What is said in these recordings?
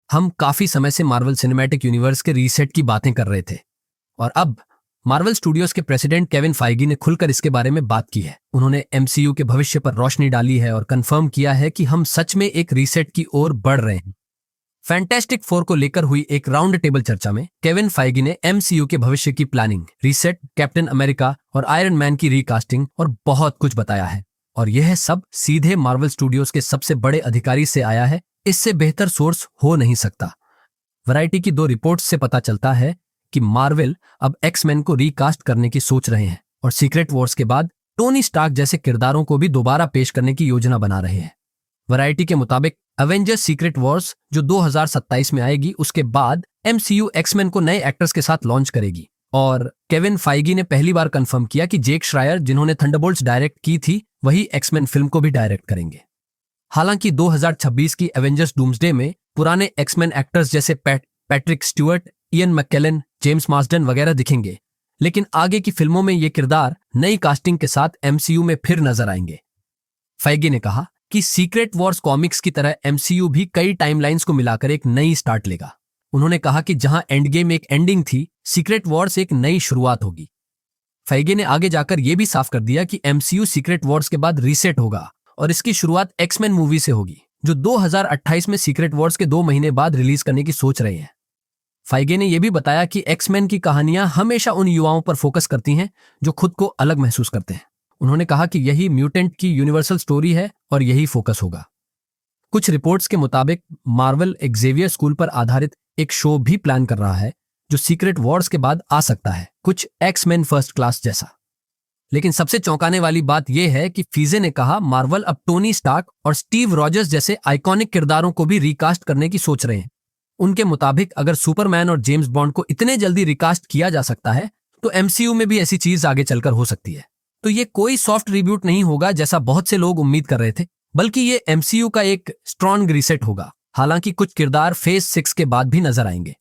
हम काफी समय से मार्वल सिनेमैटिक यूनिवर्स के रीसेट की बातें कर रहे थे और अब मार्वल स्टूडियोज के प्रेसिडेंट केविन फाइगी ने खुलकर इसके बारे में बात की है। उन्होंने एमसीयू के भविष्य पर रोशनी डाली है और कंफर्म किया है कि हम सच में एक रीसेट की ओर बढ़ रहे हैं। फैंटास्टिक फोर को लेकर हुई एक राउंड टेबल चर्चा में केविन फाइगी ने एमसीयू के भविष्य की प्लानिंग, रीसेट, कैप्टन अमेरिका और आयरन मैन की रिकास्टिंग और बहुत कुछ बताया है। और यह सब सीधे मार्वल स्टूडियोज के सबसे बड़े अधिकारी से आया है। इससे बेहतर सोर्स हो नहीं सकता। वैरायटी की 2 रिपोर्ट्स से पता चलता है कि मार्वल अब एक्समैन को रिकास्ट करने की सोच रहे हैं और सीक्रेट वॉर्स के बाद टोनी स्टार्क जैसे किरदारों को भी दोबारा पेश करने की योजना बना रहे हैं। वैरायटी के मुताबिक एवेंजर्स सीक्रेट वॉर्स जो 2027 में आएगी, उसके बाद एमसीयू एक्समैन को नए एक्टर्स के साथ लॉन्च करेगी। और केविन फाइगी ने पहली बार कंफर्म किया कि जेक श्रायर, जिन्होंने थंडरबोल्ट्स डायरेक्ट की थी, वही एक्समैन फिल्म को भी डायरेक्ट करेंगे। हालांकि 2026 की एवेंजर्स डूम्सडे में पुराने एक्समैन एक्टर्स जैसे Patrick Stuart, Ian McKellen, James Marsden वगैरह दिखेंगे, लेकिन आगे की फिल्मों में ये किरदार नई कास्टिंग के साथ एमसीयू में फिर नजर आएंगे। फाइगी ने कहा कि सीक्रेट वॉर्स कॉमिक्स की तरह एमसीयू भी कई टाइमलाइंस को मिलाकर एक नई स्टार्ट लेगा। उन्होंने कहा कि जहां एंड गेम एक एंडिंग थी, सीक्रेट वॉर्स एक नई शुरुआत होगी। फाइगी ने आगे जाकर यह भी साफ कर दिया कि एमसीयू सीक्रेट वॉर्स के बाद रीसेट होगा और इसकी शुरुआत एक्समैन मूवी से होगी, जो 2028 में सीक्रेट वॉर्स के 2 महीने बाद रिलीज करने की सोच रहे हैं। फाइगे ने यह भी बताया कि एक्समैन की कहानियां हमेशा उन युवाओं पर फोकस करती हैं जो खुद को अलग महसूस करते हैं। उन्होंने कहा कि यही म्यूटेंट की यूनिवर्सल स्टोरी है और यही फोकस होगा। कुछ रिपोर्ट्स के मुताबिक मार्वल एक्जेवियर स्कूल पर आधारित एक शो भी प्लान कर रहा है जो सीक्रेट वॉर्स के बाद आ सकता है, कुछ एक्समैन फर्स्ट क्लास जैसा। लेकिन सबसे चौंकाने वाली बात यह है कि फीजे ने कहा मार्वल अब टोनी स्टार्क और स्टीव रॉजर्स जैसे आइकॉनिक किरदारों को भी रिकास्ट करने की सोच रहे हैं। उनके मुताबिक अगर सुपरमैन और जेम्स बॉन्ड को इतने जल्दी रिकास्ट किया जा सकता है, तो एमसीयू में भी ऐसी चीज आगे चलकर हो सकती है। तो ये कोई सॉफ्ट रिब्यूट नहीं होगा जैसा बहुत से लोग उम्मीद कर रहे थे, बल्कि ये एमसीयू का एक स्ट्रॉन्ग रीसेट होगा। हालांकि कुछ किरदार फेज 6 के बाद भी नजर आएंगे।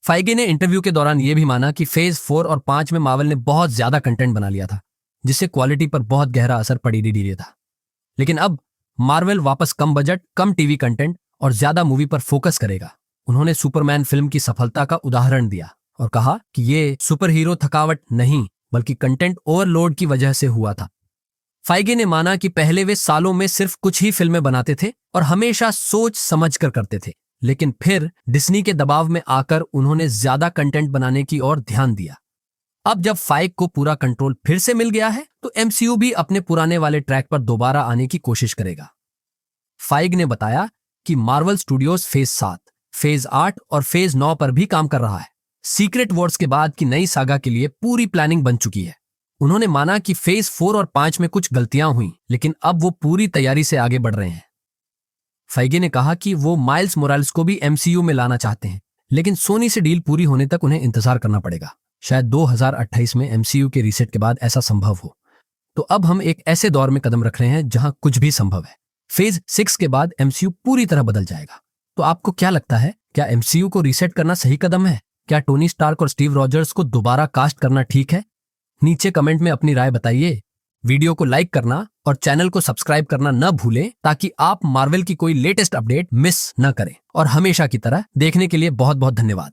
फाइगे ने इंटरव्यू के दौरान यह भी माना कि फेज 4 और 5 में मार्वल ने बहुत ज्यादा कंटेंट बना लिया था, जिससे क्वालिटी पर बहुत गहरा असर पड़ी रहा था। लेकिन अब मार्वल वापस कम बजट, कम टीवी कंटेंट और ज्यादा मूवी पर फोकस करेगा। उन्होंने सुपरमैन फिल्म की सफलता का उदाहरण दिया और कहा कि ये सुपर हीरो थकावट नहीं, बल्कि कंटेंट ओवरलोड की वजह से हुआ था। फाइगे ने माना कि पहले वे सालों में सिर्फ कुछ ही फिल्में बनाते थे और हमेशा सोच समझ कर करते थे, लेकिन फिर डिज्नी के दबाव में आकर उन्होंने ज्यादा कंटेंट बनाने की ओर ध्यान दिया। अब जब फाइग को पूरा कंट्रोल फिर से मिल गया है, तो एमसीयू भी अपने पुराने वाले ट्रैक पर दोबारा आने की कोशिश करेगा। फाइग ने बताया कि मार्वल स्टूडियोज फेज 7, फेज 8 और फेज 9 पर भी काम कर रहा है। सीक्रेट वॉर्स के बाद की नई सागा के लिए पूरी प्लानिंग बन चुकी है। उन्होंने माना कि फेज 4 और 5 में कुछ गलतियां हुई, लेकिन अब वो पूरी तैयारी से आगे बढ़ रहे हैं। फाइगे ने कहा कि वो माइल्स मोरालेस को भी एमसीयू में लाना चाहते हैं, लेकिन सोनी से डील पूरी होने तक उन्हें इंतजार करना पड़ेगा। शायद 2028 में एमसीयू के रीसेट के बाद ऐसा संभव हो। तो अब हम एक ऐसे दौर में कदम रख रहे हैं जहां कुछ भी संभव है। फेज 6 के बाद एमसीयू पूरी तरह बदल जाएगा। तो आपको क्या लगता है, क्या एमसीयू को रीसेट करना सही कदम है? क्या टोनी स्टार्क और स्टीव रॉजर्स को दोबारा कास्ट करना ठीक है? नीचे कमेंट में अपनी राय बताइए। वीडियो को लाइक करना और चैनल को सब्सक्राइब करना न भूलें, ताकि आप मार्वल की कोई लेटेस्ट अपडेट मिस न करें। और हमेशा की तरह देखने के लिए बहुत बहुत धन्यवाद।